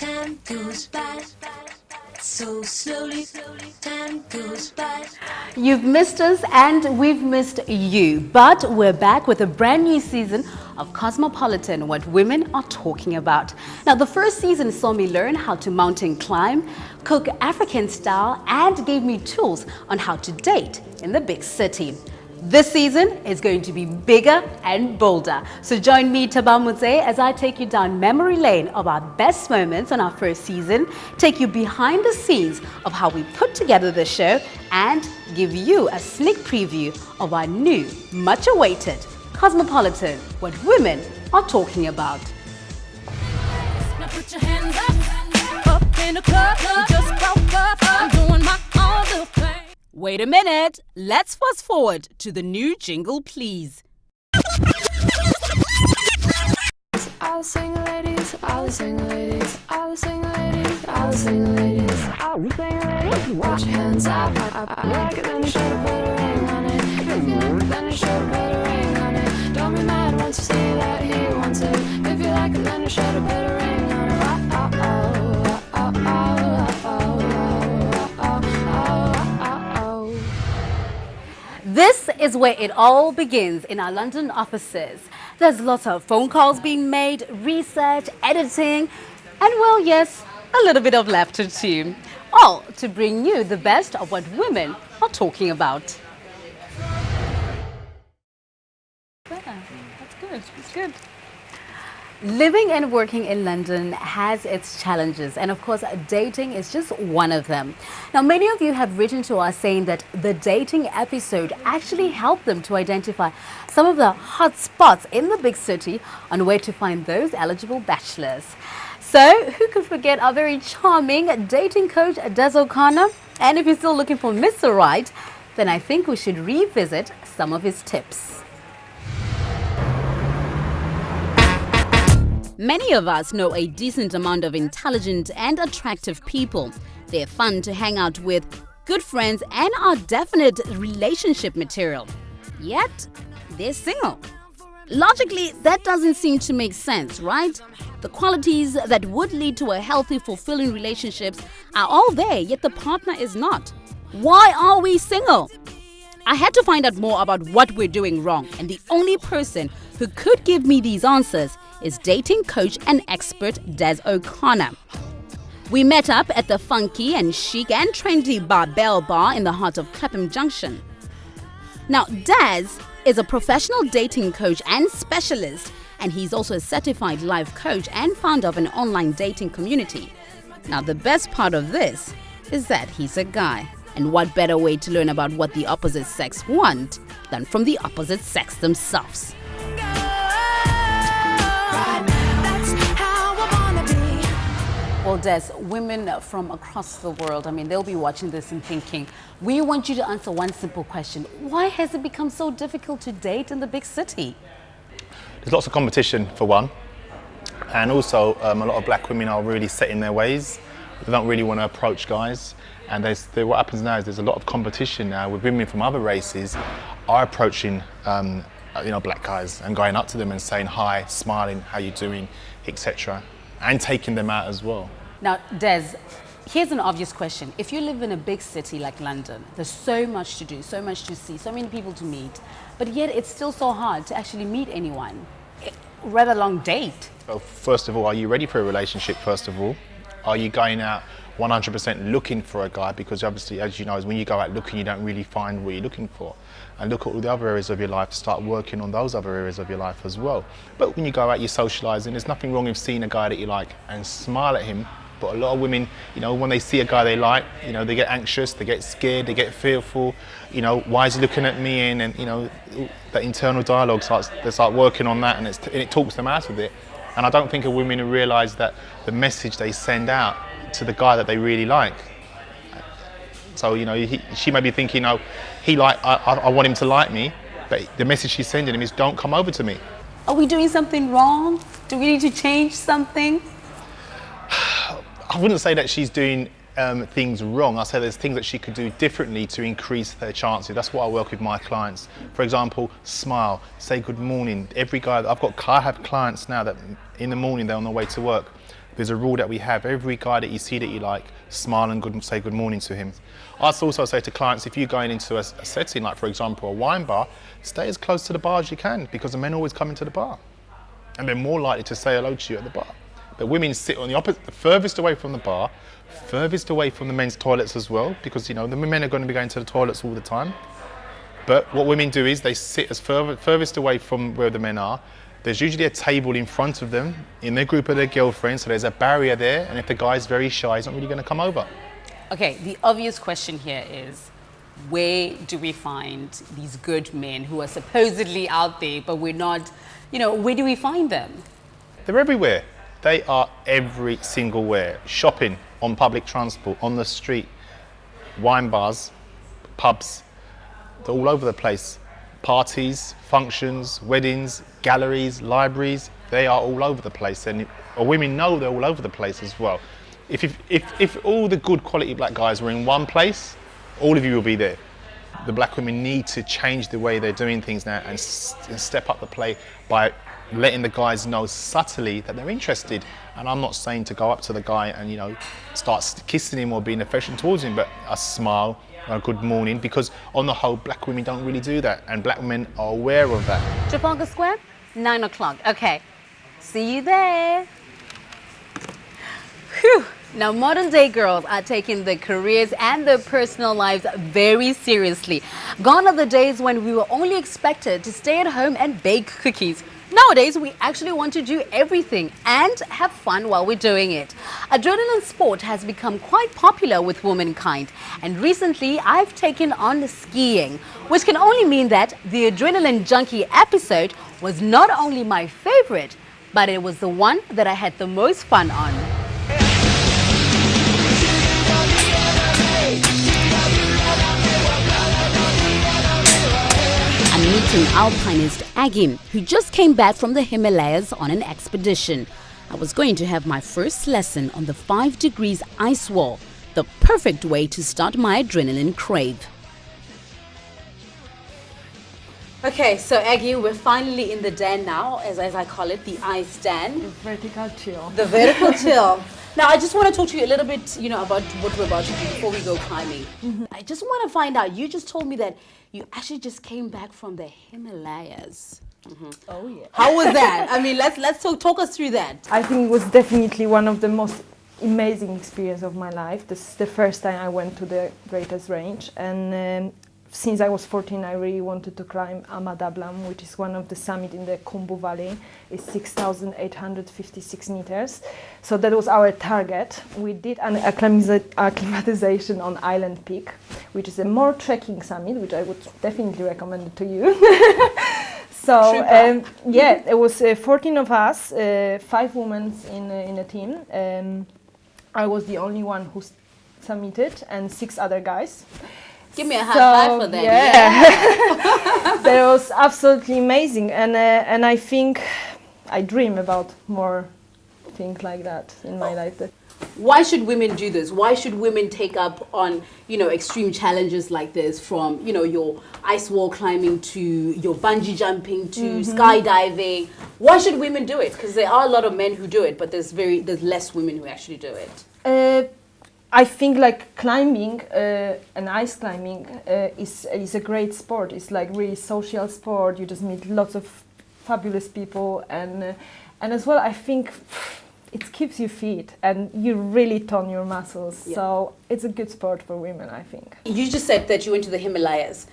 time goes by. So slowly, time goes by. You've missed us and we've missed you, but we're back with a brand new season of Cosmopolitan, what women are talking about. Now, the first season saw me learn how to mountain climb, cook African style, and gave me tools on how to date in the big city. This season is going to be bigger and bolder. So join me, Tabamudze, as I take you down memory lane of our best moments on our first season, take you behind the scenes of how we put together the show, and give you a sneak preview of our new, much awaited Cosmopolitan, what women are talking about. Now put your hands up in the club, just broke up, I'm doing my own little thing. Wait a minute, let's fast forward to the new jingle, please. All the single ladies, all the single ladies, all the single ladies, all the single ladies, all the single ladies. Put your hands up, like it, then you should put a ring on it. If you like it, then you should put a ring on it. Don't be mad once you see that he wants it. If you like it, then you should put a ring on it. Oh, oh, oh, oh, oh, oh, oh, oh, oh, oh. This is where it all begins, in our London offices. There's lots of phone calls being made, research, editing, and well, yes, a little bit of laughter too. All to bring you the best of what women are talking about. That's good, that's good. Living and working in London has its challenges, and of course dating is just one of them. Now, many of you have written to us saying that the dating episode actually helped them to identify some of the hot spots in the big city on where to find those eligible bachelors. So who could forget our very charming dating coach Des O'Connor? And if you're still looking for Mr. Right, then I think we should revisit some of his tips. Many of us know a decent amount of intelligent and attractive people. They're fun to hang out with, good friends, and are definite relationship material. Yet, they're single. Logically, that doesn't seem to make sense, right? The qualities that would lead to a healthy, fulfilling relationships are all there, yet the partner is not. Why are we single? I had to find out more about what we're doing wrong, and the only person who could give me these answers is dating coach and expert Des O'Connor. We met up at the funky and chic and trendy Barbell Bar in the heart of Clapham Junction. Now, Des is a professional dating coach and specialist, and he's also a certified life coach and founder of an online dating community. Now, the best part of this is that he's a guy. And what better way to learn about what the opposite sex want than from the opposite sex themselves? Well, Des, women from across the world, I mean, they'll be watching this and thinking, we want you to answer one simple question. Why has it become so difficult to date in the big city? There's lots of competition, for one. And also, a lot of black women are really set in their ways. They don't really want to approach guys. And what happens now is there's a lot of competition now with women from other races are approaching black guys and going up to them and saying hi, smiling, how you doing, etc. And taking them out as well. Now, Des, here's an obvious question. If you live in a big city like London, there's so much to do, so much to see, so many people to meet, but yet it's still so hard to actually meet anyone, let alone date. Well, first of all, are you ready for a relationship, first of all? Are you going out 100% looking for a guy? Because obviously, as you know, when you go out looking, you don't really find what you're looking for. And look at all the other areas of your life, start working on those other areas of your life as well. But when you go out, you're socialising, there's nothing wrong with seeing a guy that you like and smile at him. But a lot of women, when they see a guy they like, they get anxious, they get scared, they get fearful. Why is he looking at me? And that internal dialogue they start working on that, and it talks them out of it. And I don't think of women who realise that the message they send out to the guy that they really like. So, she may be thinking, I want him to like me, but the message she's sending him is, don't come over to me. Are we doing something wrong? Do we need to change something? I wouldn't say that she's doing things wrong. I say there's things that she could do differently to increase their chances. That's what I work with my clients. For example, smile, say good morning. I have clients now that in the morning they're on their way to work. there's a rule that we have. Every guy that you see that you like, smile and say good morning to him. I also say to clients, if you're going into a setting, like for example, a wine bar, stay as close to the bar as you can, because the men always come into the bar. And they're more likely to say hello to you at the bar. But women sit on the opposite, the furthest away from the bar, furthest away from the men's toilets as well, because, you know, the men are going to be going to the toilets all the time. But what women do is they sit as furthest away from where the men are. There's usually a table in front of them, in their group of their girlfriends, so there's a barrier there, and if the guy's very shy, he's not really going to come over. Okay, the obvious question here is, where do we find these good men who are supposedly out there, but we're not, you know, where do we find them? They're everywhere. They are every single where. Shopping, on public transport, on the street, wine bars, pubs, they're all over the place. Parties, functions, weddings, galleries, libraries, they are all over the place. And women know they're all over the place as well. If all the good quality black guys were in one place, all of you will be there. The black women need to change the way they're doing things now and step up the play by letting the guys know subtly that they're interested. And I'm not saying to go up to the guy and, you know, start kissing him or being affectionate towards him, but a smile, a good morning, because on the whole, black women don't really do that, and black men are aware of that. Trafalgar Square, 9 o'clock. Okay, see you there. Whew. Now, modern day girls are taking their careers and their personal lives very seriously. Gone are the days when we were only expected to stay at home and bake cookies. Nowadays, we actually want to do everything and have fun while we're doing it. Adrenaline sport has become quite popular with womankind, and recently I've taken on skiing, which can only mean that the Adrenaline Junkie episode was not only my favorite, but it was the one that I had the most fun on. I'm meeting alpinist Agim, who just came back from the Himalayas on an expedition. I was going to have my first lesson on the 5 degrees ice wall, the perfect way to start my adrenaline crave. Okay, so Aggie, we're finally in the den now, as I call it, the ice den. The vertical chill. The vertical chill. Now, I just want to talk to you a little bit, you know, about what we're about to do before we go climbing. I just want to find out, you just told me that you actually just came back from the Himalayas. Oh yeah. How was that? I mean, let's talk us through that. I think it was definitely one of the most amazing experience of my life. This is the first time I went to the greatest range, and since I was 14, I really wanted to climb Amadablam, which is one of the summit in the Khumbu Valley. It's 6,856 meters. So that was our target. We did an acclimatization on Island Peak, which is a more trekking summit, which I would definitely recommend it to you. So yeah, it was 14 of us, 5 women in a team. I was the only one who submitted, and 6 other guys. Give me a high five for that. Yeah. That was absolutely amazing, and I think I dream about more things like that in my life. Why should women do this? Why should women take up on, you know, extreme challenges like this, from, you know, your ice wall climbing to your bungee jumping to skydiving? Why should women do it? Because there are a lot of men who do it, but there's less women who actually do it. I think like climbing and ice climbing is a great sport. It's like really social sport. You just meet lots of fabulous people, and as well I think it keeps you fit and you really tone your muscles. Yeah. So it's a good sport for women, I think. You just said that you went to the Himalayas.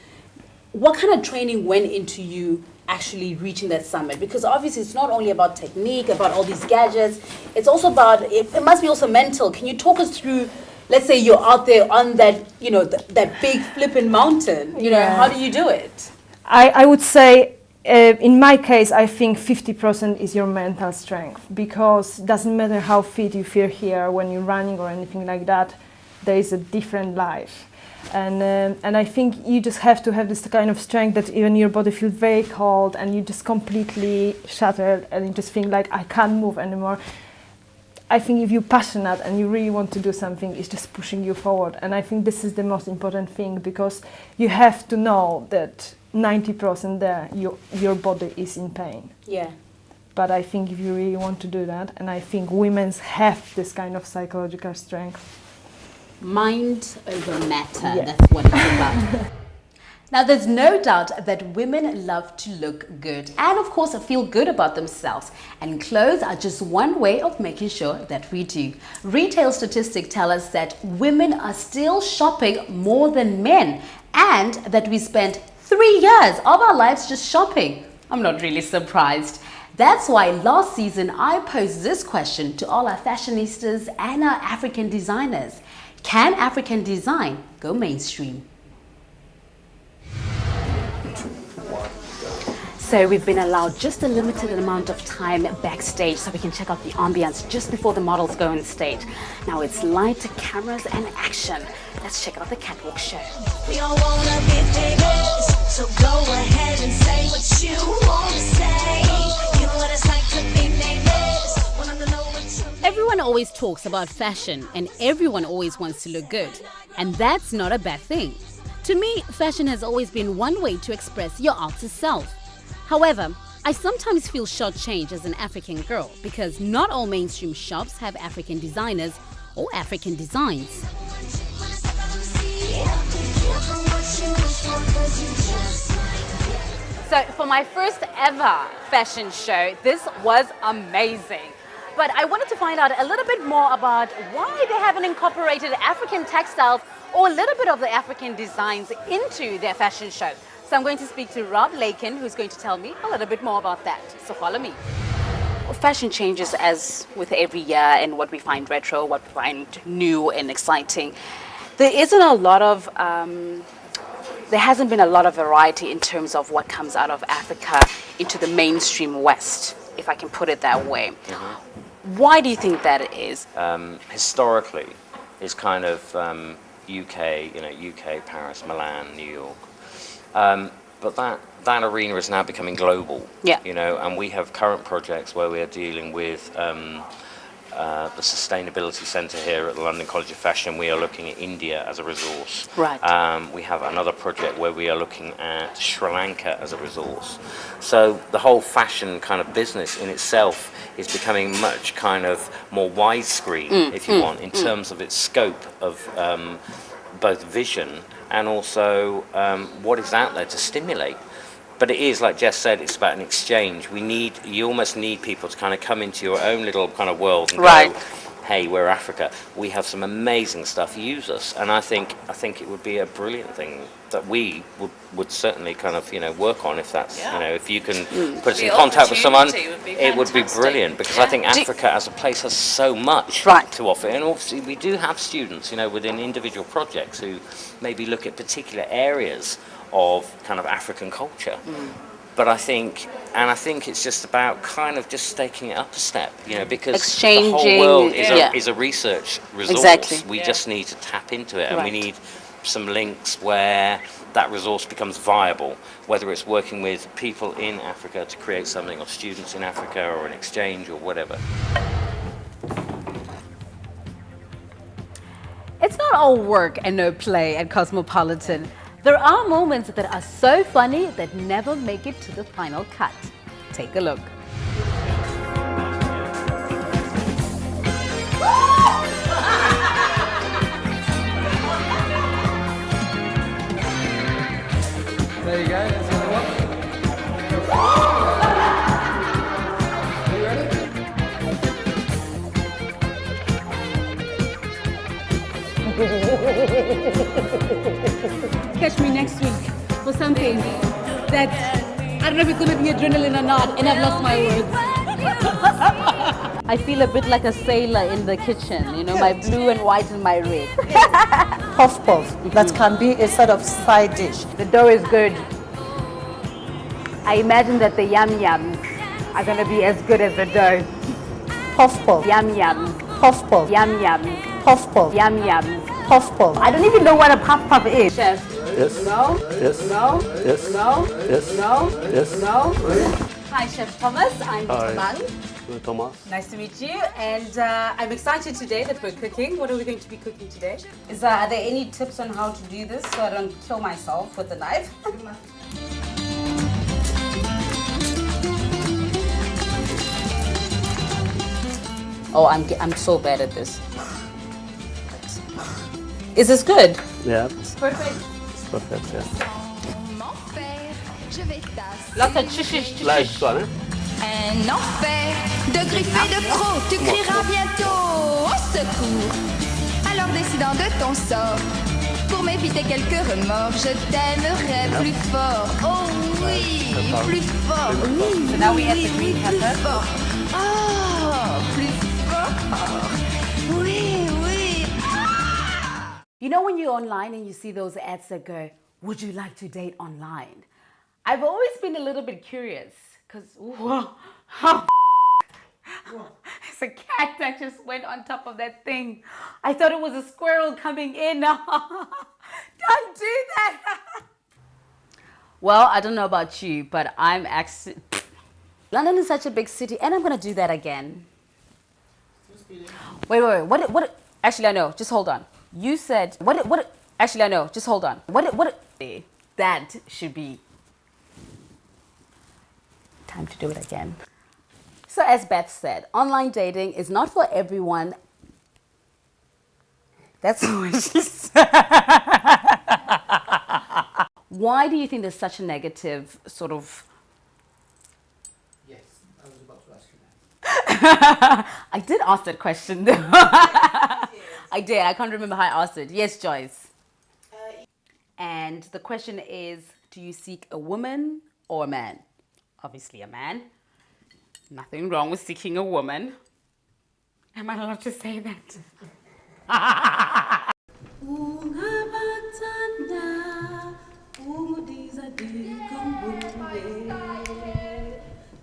What kind of training went into you actually reaching that summit? Because obviously it's not only about technique, about all these gadgets, it's also about, it must be also mental. Can you talk us through, let's say you're out there on that, you know, that big flipping mountain, you know, how do you do it? I would say, in my case, I think 50% is your mental strength, because it doesn't matter how fit you feel here when you're running or anything like that, there is a different life. And I think you just have to have this kind of strength that even your body feels very cold and you just completely shattered and you just think like, I can't move anymore. I think if you're passionate and you really want to do something, it's just pushing you forward. And I think this is the most important thing, because you have to know that 90% there, your body is in pain. Yeah. But I think if you really want to do that, and I think women have this kind of psychological strength. Mind over matter, Yeah. that's what it's about. Now, there's no doubt that women love to look good and, of course, feel good about themselves. And clothes are just one way of making sure that we do. Retail statistics tell us that women are still shopping more than men and that we spend 3 years of our lives just shopping. I'm not really surprised. That's why last season I posed this question to all our fashionistas and our African designers. Can African design go mainstream? So we've been allowed just a limited amount of time backstage so we can check out the ambience just before the models go on stage. Now it's light, cameras and action. Let's check out the catwalk show. We all wanna be famous, so go ahead and say what you wanna say. You know what it's like to be famous. Wanna know what you Everyone always talks about fashion and everyone always wants to look good. And that's not a bad thing. To me, fashion has always been one way to express your artist self. However, I sometimes feel shortchanged as an African girl because not all mainstream shops have African designers or African designs. So for my first ever fashion show, this was amazing. But I wanted to find out a little bit more about why they haven't incorporated African textiles or a little bit of the African designs into their fashion show. So I'm going to speak to Rob Lakin, who's going to tell me a little bit more about that. So follow me. Fashion changes as with every year, and what we find retro, what we find new and exciting. There isn't a lot of, there hasn't been a lot of variety in terms of what comes out of Africa into the mainstream West, if I can put it that way. Why do you think that is? Historically, it's kind of UK, UK, Paris, Milan, New York. But that arena is now becoming global. Yeah. And we have current projects where we are dealing with the Sustainability Centre here at the London College of Fashion. We are looking at India as a resource. Right. We have another project where we are looking at Sri Lanka as a resource. So the whole fashion kind of business in itself is becoming much kind of more widescreen, if you want, in terms of its scope of both vision and also what is out there to stimulate. But it is, like Jess said, it's about an exchange. You almost need people to kind of come into your own little kind of world and go, hey, we're Africa. We have some amazing stuff. Use us. And I think it would be a brilliant thing that we would certainly kind of work on if that's if you can put us in contact with someone, it would be brilliant because I think Africa as a place has so much to offer. And obviously we do have students within individual projects who maybe look at particular areas of kind of African culture. But I think it's just about kind of just taking it up a step, because exchanging, the whole world is a research resource. Exactly. We just need to tap into it, and we need some links where that resource becomes viable, whether it's working with people in Africa to create something, or students in Africa, or an exchange, or whatever. It's not all work and no play at Cosmopolitan. There are moments that are so funny that never make it to the final cut. Take a look. There you go, that's the other one. Are you ready? Catch me next week for something that, I don't know if it's gonna be adrenaline or not, and I've lost my words. I feel a bit like a sailor in the kitchen, my blue and white and my red. Puff puff, that can be a sort of side dish. The dough is good. I imagine that the yum yums are gonna be as good as the dough. Puff puff, Yum yums, puff puff, yum yums, puff puff, yum yums. puff puff. I don't even know what a puff puff is. Chef. Yes. No? Yes. No? Yes. No? Yes. No? Yes. No? Hi, Chef Thomas. I'm Hi. Tamang. Thomas. Nice to meet you. And I'm excited today that we're cooking. What are we going to be cooking today? Are there any tips on how to do this so I don't kill myself with the knife? Oh, I'm so bad at this. Is this good? Yeah, Perfect. it's perfect, yeah. Mon père, je vais tasser. Lots of chish. Là, toi, hein? Un enfer de griffes et de crocs, tu crieras bientôt au secours. Alors décidant de ton sort, pour m'éviter quelques remords, je t'aimerai plus fort. Oh oui, plus fort. Oui, So now we add the green plus pepper. fort. Oh, plus fort. Oui, oui. You know when you're online and you see those ads that go, would you like to date online? I've always been a little bit curious because, whoa, it's a cat that just went on top of that thing. I thought it was a squirrel coming in. Don't do that. Well, I don't know about you, but I'm actually... London is such a big city, and I'm going to do that again. Wait. What? Actually, I know. Just hold on. You said... What? Actually, I know. Just hold on. What? That should be... Time to do it again. So as Beth said, online dating is not for everyone. That's what she said. Why do you think there's such a negative sort of... Yes, I was about to ask you that. I did ask that question though. I did. I can't remember how I asked it. Yes, Joyce. And the question is, do you seek a woman or a man? Obviously a man. Nothing wrong with seeking a woman. Am I allowed to say that?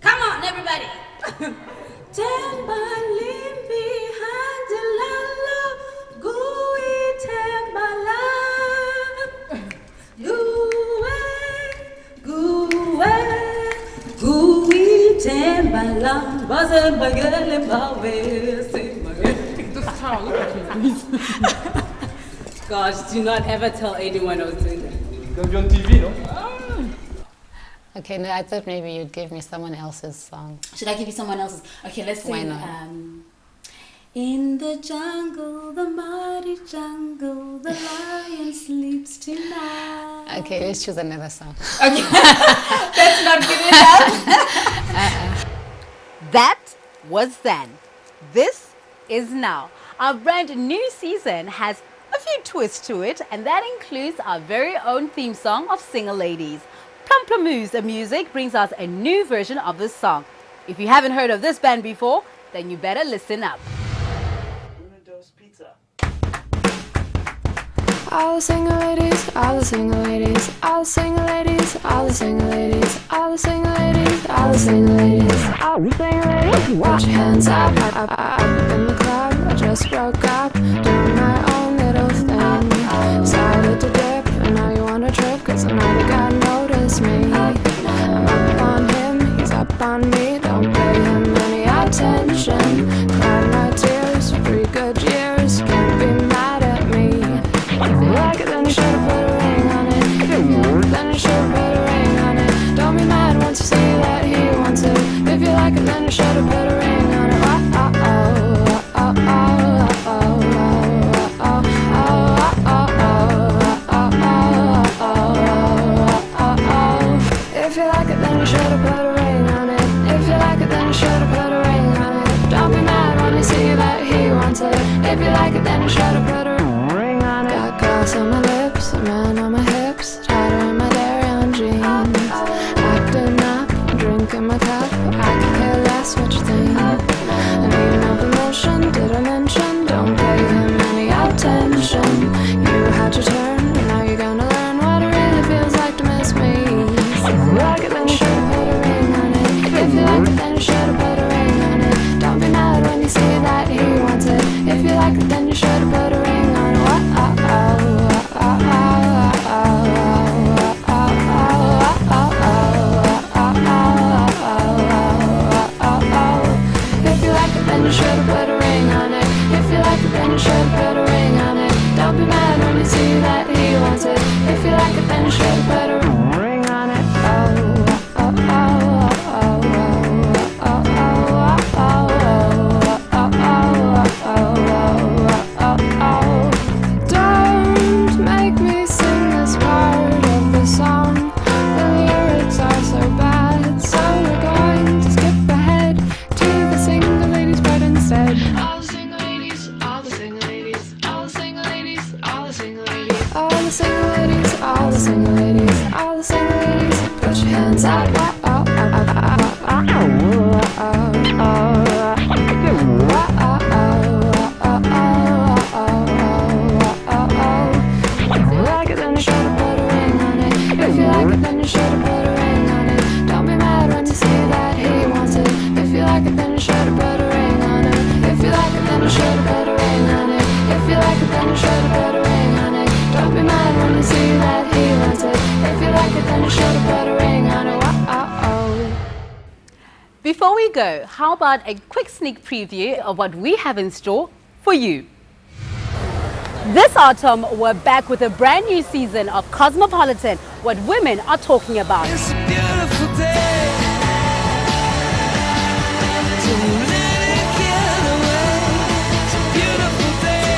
Come on, everybody. Gosh, do not ever tell anyone I was doing that. Comme on TV, non? Okay, no, I thought maybe you'd give me someone else's song. Should I give you someone else's? Okay, let's sing. Why not? In the jungle, the mighty jungle, the lion sleeps tonight. Okay, let's choose another song. Okay, that's not good enough. That was then. This is now. Our brand new season has a few twists to it, and that includes our very own theme song of Single Ladies. Plumplamoose Music brings us a new version of this song. If you haven't heard of this band before, then you better listen up. All the single ladies, all the single ladies, all the single ladies, all the single ladies, all the single ladies, all the single ladies, all the single ladies. Watch your hands up, up in the club. I just broke up, doing my own little thing. Decided to dip, and now you wanna trip, cause another guy noticed me. I'm up on him, he's up on me. Don't pay him any attention. Cried my tears for 3 good years. Can't be mad at me. If you like it, then you should've put a ring on it. If you like it, then you should've put a ring on it. Don't be mad once you see that he wants it. If you like it, then you should've put a ring on it. If you like it, then you should've put a ring on it. If you like it, then you should've put a ring on it. Don't be mad when you see that he wants it. If you like it, then you should've put a ring on it. Got glass on my lips, a man on my hips, tighter in my dairy on jeans. Acting up, drinking my cup, I could care less what you think. I need no permission, did I mention? Don't pay him any attention. You had your turn, and now you're gonna learn what it really feels like to miss me. If you like it, then you should've put a ring on it. If you like it, then you should've put a ring on it. Don't be mad when you see that he wants it. If you like it, then you should've put a ring on it. If you like it, then you should've put a ring on it. If you like it, then you should've put a ring on it. Don't be mad when you see that he wants it. If you like it, then you should've put a ring on it. should have put a ring on it. If you like it, then you should have put a ring on it. Don't be mad when you see that he wants it. If you like it, then you should have put a ring on it. Before we go, how about a quick sneak preview of what we have in store for you? This autumn, we're back with a brand new season of Cosmopolitan, what women are talking about. It's a beautiful day. So let it get away. It's a beautiful day.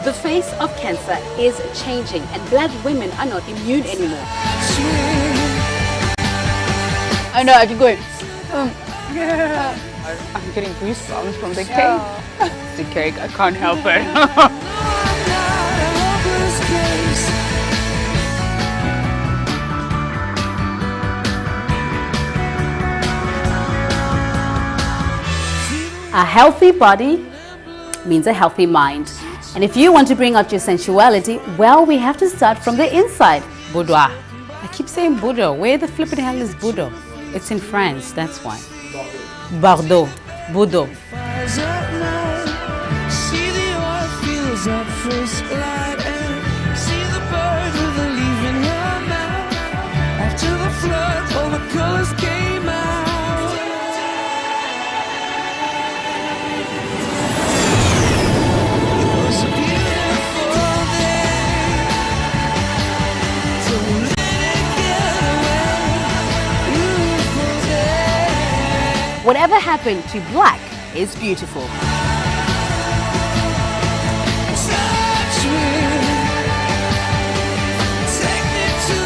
The face of cancer is changing and black women are not immune anymore. I know, I can go in. I'm getting goosebumps from the cake. The cake, I can't help it. A healthy body means a healthy mind. And if you want to bring out your sensuality, well, we have to start from the inside. Boudoir. I keep saying Bordeaux. Where the flipping hell is Bordeaux? It's in France, that's why. Bordeaux. Bordeaux. See the oil fields at first light and see the bird with a leaf in her mouth. After the flood, all the colors came out. It was a beautiful day. So let it get away. Beautiful day. Whatever happened to black is beautiful.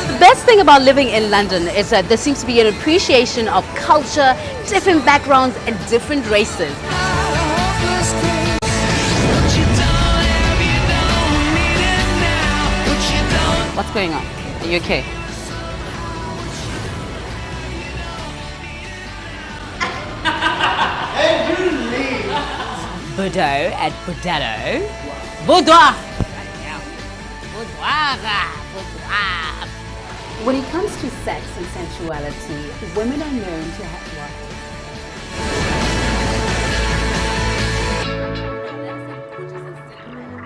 The best thing about living in London is that there seems to be an appreciation of culture, different backgrounds and different races. What's going on? Are you okay? Bordeaux at Bordello. Boudoir! Boudoir! When it comes to sex and sensuality, women are known to have what?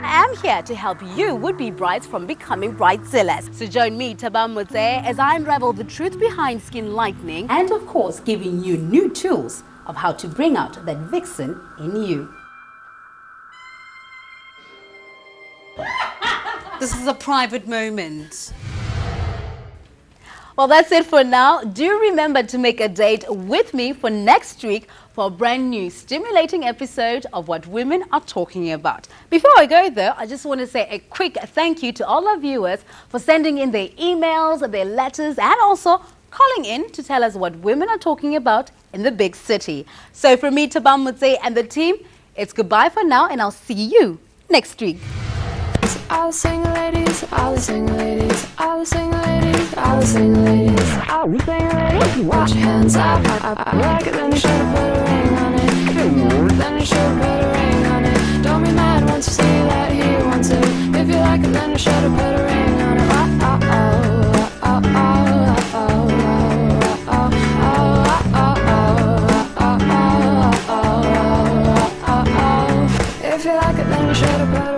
I am here to help you would-be brides from becoming bridezillas. So join me, Thabang Motsei, as I unravel the truth behind skin lightening and of course giving you new tools of how to bring out that vixen in you. This is a private moment. Well, that's it for now. Do remember to make a date with me for next week for a brand new stimulating episode of What Women Are Talking About. Before I go though, I just want to say a quick thank you to all our viewers for sending in their emails, their letters and also calling in to tell us what women are talking about in the big city. So from me, Thabang Motsei and the team, it's goodbye for now and I'll see you next week. All the single ladies, all the single ladies, all the single ladies, all the single ladies, all the single ladies. Wash your hands up. I like it, then you should have put a ring on it. Then you should have put a ring on it. Don't be mad once you see that he wants it. If you like it, then you should have put a ring on it. If you like it, then you should have put